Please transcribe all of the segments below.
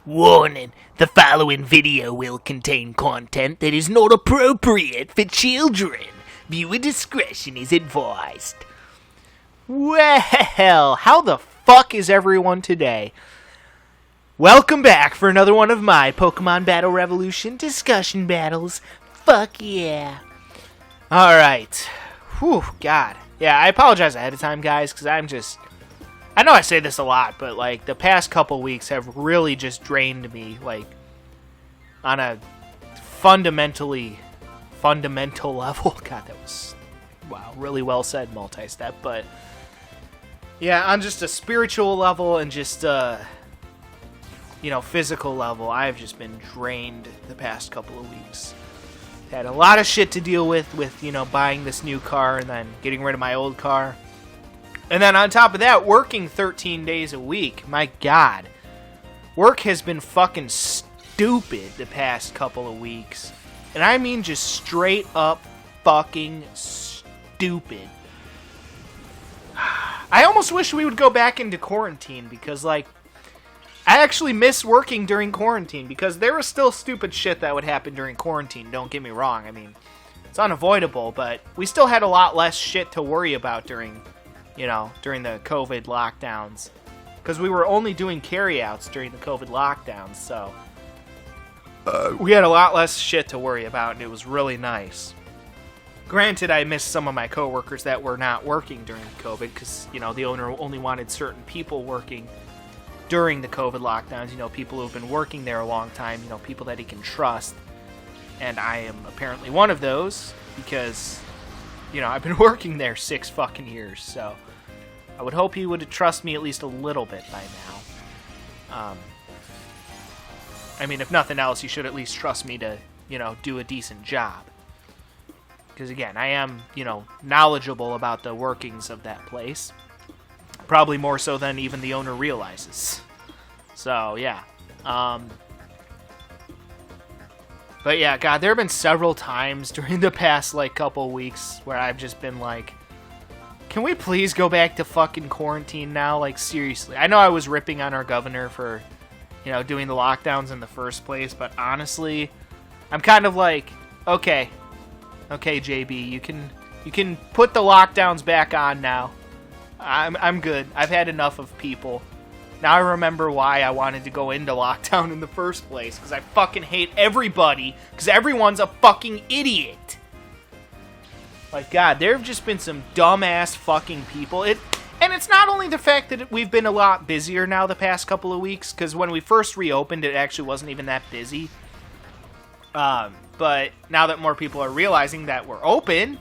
Warning, the following video will contain content that is not appropriate for children. Viewer discretion is advised. Well, how the fuck is everyone today? Welcome back for another one of my Pokemon Battle Revolution discussion battles. Fuck yeah. Alright. Whew, God. Yeah, I apologize ahead of time, guys, because I know I say this a lot, but, like, the past couple weeks have really just drained me, like, on a fundamental level. God, that was, wow, really well said, multi-step, but, yeah, on just a spiritual level and just, physical level, I've just been drained the past couple of weeks. Had a lot of shit to deal with, buying this new car and then getting rid of my old car. And then on top of that, working 13 days a week. My God. Work has been fucking stupid the past couple of weeks. And I mean just straight up fucking stupid. I almost wish we would go back into quarantine because, like, I actually miss working during quarantine because there was still stupid shit that would happen during quarantine. Don't get me wrong. I mean, it's unavoidable, but we still had a lot less shit to worry about during the COVID lockdowns. Because we were only doing carryouts during the COVID lockdowns, so we had a lot less shit to worry about, and it was really nice. Granted, I missed some of my coworkers that were not working during COVID, because, the owner only wanted certain people working during the COVID lockdowns, people who've been working there a long time, people that he can trust. And I am apparently one of those, because, I've been working there 6 fucking years, so I would hope he would trust me at least a little bit by now. I mean, if nothing else, he should at least trust me to, do a decent job. Because, again, I am, knowledgeable about the workings of that place. Probably more so than even the owner realizes. So, yeah. But yeah, God, there have been several times during the past, couple weeks where I've just been like, can we please go back to fucking quarantine now? Like, seriously. I know I was ripping on our governor for, doing the lockdowns in the first place, but honestly, I'm kind of like, okay, JB, you can put the lockdowns back on now. I'm good. I've had enough of people. Now I remember why I wanted to go into lockdown in the first place. Because I fucking hate everybody. Because everyone's a fucking idiot. Like, God, there have just been some dumbass fucking people. And it's not only the fact that we've been a lot busier now the past couple of weeks. Because when we first reopened, it actually wasn't even that busy. But now that more people are realizing that we're open,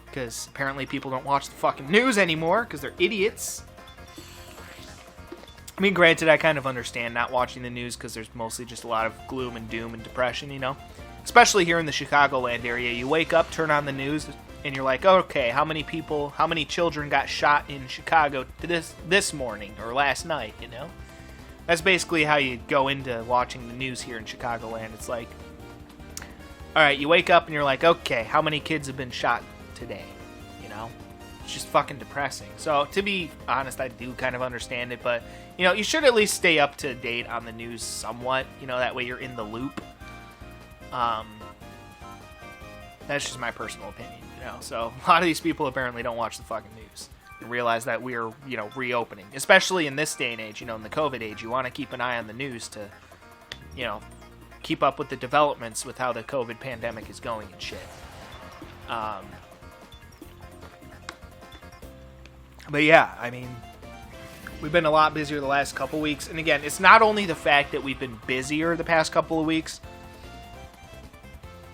because apparently people don't watch the fucking news anymore because they're idiots. I mean, granted, I kind of understand not watching the news because there's mostly just a lot of gloom and doom and depression, Especially here in the Chicagoland area. You wake up, turn on the news, and you're like, okay, how many children got shot in Chicago this morning or last night, That's basically how you go into watching the news here in Chicagoland. It's like, alright, you wake up and you're like, okay, how many kids have been shot today? It's just fucking depressing. So, to be honest, I do kind of understand it, but, you should at least stay up to date on the news somewhat, that way you're in the loop. That's just my personal opinion, So, a lot of these people apparently don't watch the fucking news and realize that we're, reopening. Especially in this day and age, in the COVID age, you want to keep an eye on the news to, keep up with the developments with how the COVID pandemic is going and shit. But yeah, I mean, we've been a lot busier the last couple weeks. And again, it's not only the fact that we've been busier the past couple of weeks,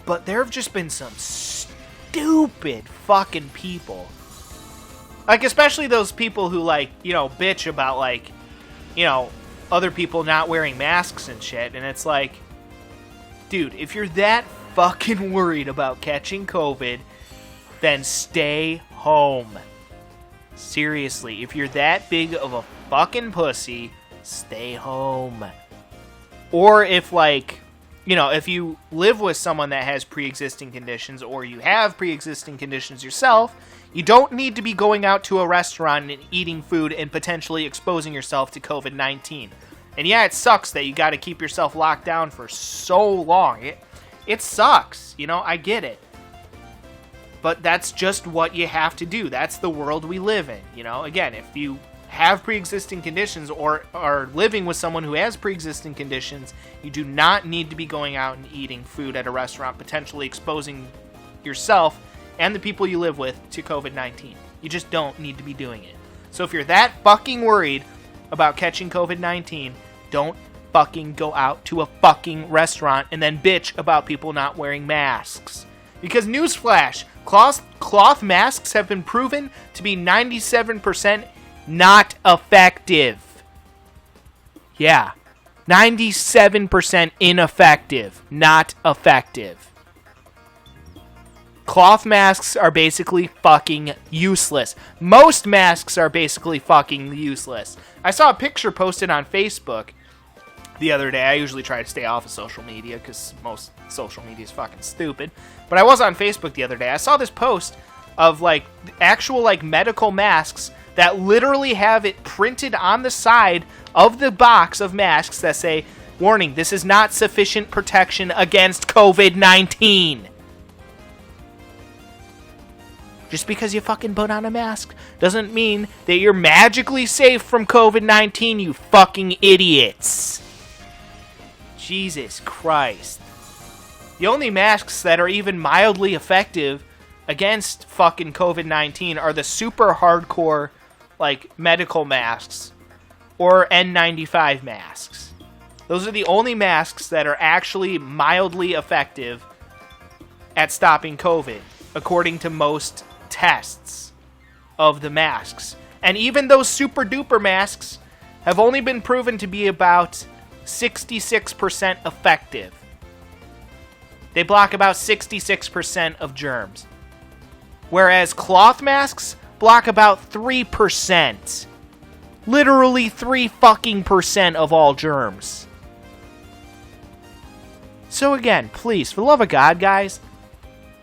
but there have just been some stupid fucking people. Like, especially those people who, bitch about, other people not wearing masks and shit. And it's like, dude, if you're that fucking worried about catching COVID, then stay home. Seriously, if you're that big of a fucking pussy, stay home. Or if, if you live with someone that has pre-existing conditions, or you have pre-existing conditions yourself, you don't need to be going out to a restaurant and eating food and potentially exposing yourself to COVID-19. And yeah, it sucks that you got to keep yourself locked down for so long. It sucks, you know, I get it. But that's just what you have to do. That's the world we live in, you know. Again, if you have pre-existing conditions or are living with someone who has pre-existing conditions, you do not need to be going out and eating food at a restaurant, potentially exposing yourself and the people you live with to COVID-19. You just don't need to be doing it. So if you're that fucking worried about catching COVID-19, don't fucking go out to a fucking restaurant and then bitch about people not wearing masks. Because newsflash, cloth masks have been proven to be 97% not effective. Yeah, 97% ineffective, not effective. Cloth masks are basically fucking useless. Most masks are basically fucking useless. I saw a picture posted on Facebook the other day. I usually try to stay off of social media because most social media is fucking stupid. But I was on Facebook the other day. I saw this post of like actual like medical masks that literally have it printed on the side of the box of masks that say, warning, this is not sufficient protection against COVID-19. Just because you fucking put on a mask doesn't mean that you're magically safe from COVID-19, you fucking idiots. Jesus Christ. The only masks that are even mildly effective against fucking COVID-19 are the super hardcore, like, medical masks or N95 masks. Those are the only masks that are actually mildly effective at stopping COVID, according to most tests of the masks. And even those super duper masks have only been proven to be about 66% effective. They block about 66% of germs. Whereas cloth masks block about 3%. Literally 3 fucking percent of all germs. So again, please, for the love of God, guys,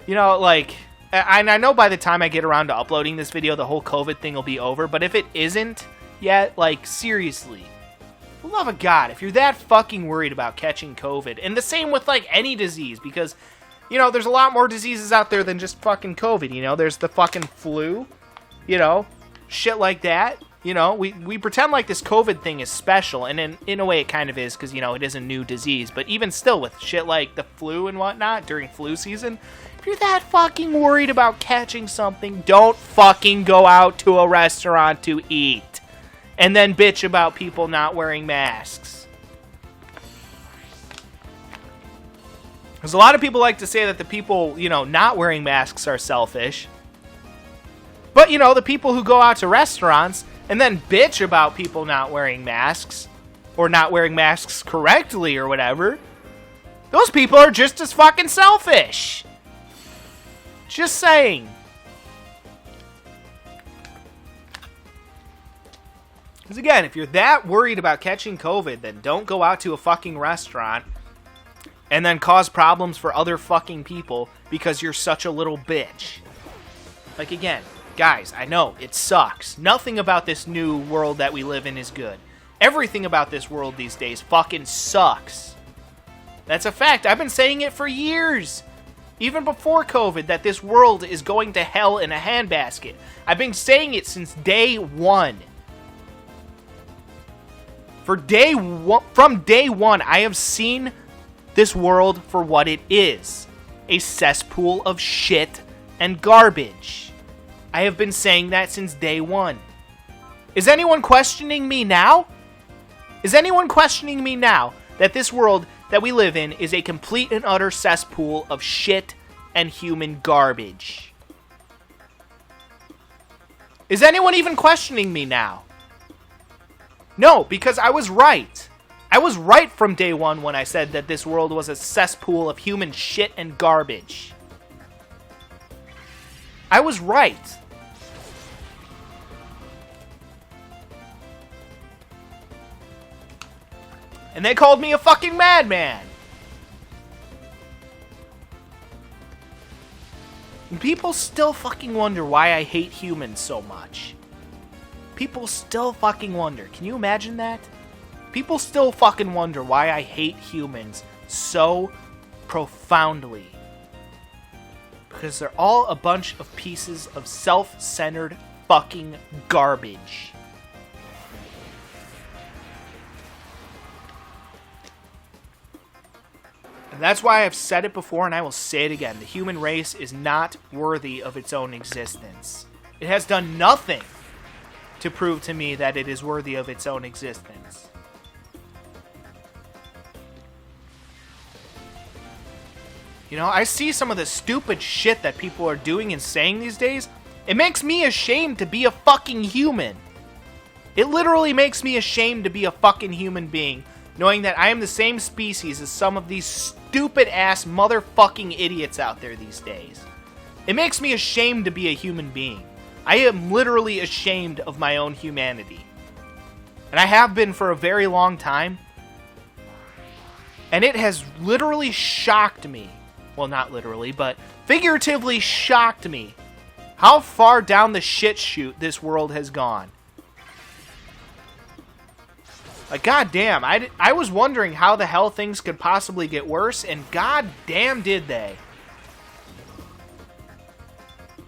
you know, like, and I know by the time I get around to uploading this video, the whole COVID thing will be over, but if it isn't yet, like, seriously, for the love of God, if you're that fucking worried about catching COVID, and the same with, like, any disease, because, you know, there's a lot more diseases out there than just fucking COVID, you know, there's the fucking flu, you know, shit like that, you know, we pretend like this COVID thing is special, and in a way it kind of is, because, you know, it is a new disease, but even still with shit like the flu and whatnot during flu season, if you're that fucking worried about catching something, don't fucking go out to a restaurant to eat, and then bitch about people not wearing masks. Because a lot of people like to say that the people, you know, not wearing masks are selfish. But, you know, the people who go out to restaurants and then bitch about people not wearing masks, or not wearing masks correctly or whatever, those people are just as fucking selfish. Just saying. Because again, if you're that worried about catching COVID, then don't go out to a fucking restaurant and then cause problems for other fucking people because you're such a little bitch. Like, again, guys, I know, it sucks. Nothing about this new world that we live in is good. Everything about this world these days fucking sucks. That's a fact. I've been saying it for years. Even before COVID, that this world is going to hell in a handbasket. I've been saying it since day one. From day one, I have seen this world for what it is. A cesspool of shit and garbage. I have been saying that since day one. Is anyone questioning me now? Is anyone questioning me now that this world that we live in is a complete and utter cesspool of shit and human garbage? Is anyone even questioning me now? No, because I was right. I was right from day one when I said that this world was a cesspool of human shit and garbage. I was right. And they called me a fucking madman. And people still fucking wonder why I hate humans so much. People still fucking wonder. Can you imagine that? People still fucking wonder why I hate humans so profoundly. Because they're all a bunch of pieces of self-centered fucking garbage. And that's why I've said it before, and I will say it again. The human race is not worthy of its own existence. It has done nothing to prove to me that it is worthy of its own existence. You know, I see some of the stupid shit that people are doing and saying these days. It makes me ashamed to be a fucking human. It literally makes me ashamed to be a fucking human being, knowing that I am the same species as some of these stupid-ass motherfucking idiots out there these days. It makes me ashamed to be a human being. I am literally ashamed of my own humanity. And I have been for a very long time. And it has literally shocked me. Well, not literally, but figuratively shocked me how far down the shit chute this world has gone. Like, goddamn, I was wondering how the hell things could possibly get worse, and goddamn did they.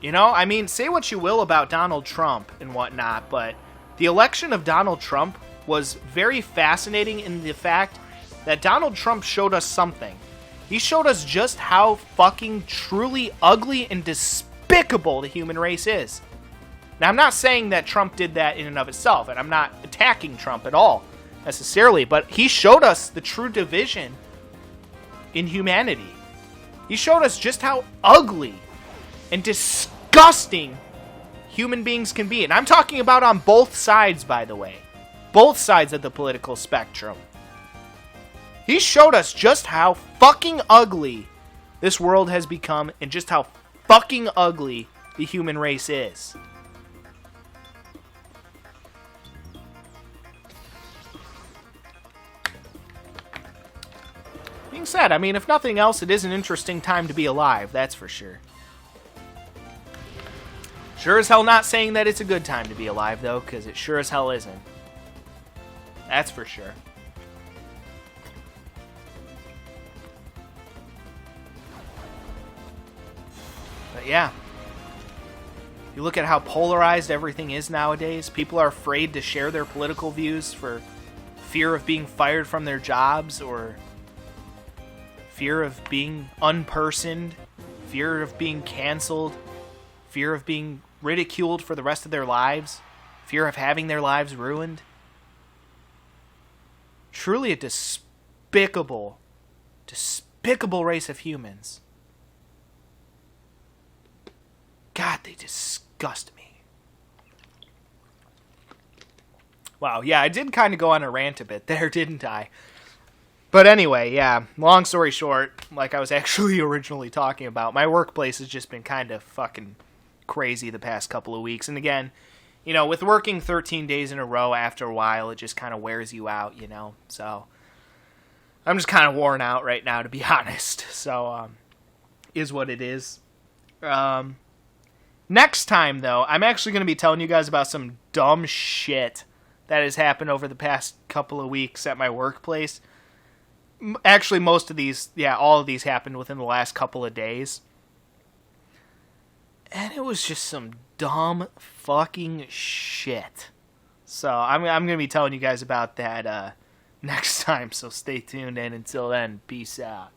You know, I mean, say what you will about Donald Trump and whatnot, but the election of Donald Trump was very fascinating in the fact that Donald Trump showed us something. He showed us just how fucking truly ugly and despicable the human race is. Now, I'm not saying that Trump did that in and of itself, and I'm not attacking Trump at all, necessarily, but he showed us the true division in humanity. He showed us just how ugly and disgusting human beings can be. And I'm talking about on both sides, by the way. Both sides of the political spectrum. He showed us just how fucking ugly this world has become and just how fucking ugly the human race is. Being said, I mean, if nothing else, it is an interesting time to be alive, that's for sure. Sure as hell not saying that it's a good time to be alive, though, because it sure as hell isn't. That's for sure. But yeah. You look at how polarized everything is nowadays. People are afraid to share their political views for fear of being fired from their jobs or fear of being unpersoned, fear of being canceled, fear of being ridiculed for the rest of their lives, fear of having their lives ruined. Truly a despicable race of humans. God, they disgust me. Wow, yeah, I did kind of go on a rant a bit there, didn't I? But anyway, yeah, long story short, like I was actually originally talking about, my workplace has just been kind of fucking crazy the past couple of weeks. And again, you know, with working 13 days in a row, after a while, it just kind of wears you out, you know? So, I'm just kind of worn out right now, to be honest. So, is what it is. Next time, though, I'm actually going to be telling you guys about some dumb shit that has happened over the past couple of weeks at my workplace. Actually, most of these, yeah, all of these happened within the last couple of days. And it was just some dumb fucking shit. So I'm going to be telling you guys about that next time. So stay tuned, and until then, peace out.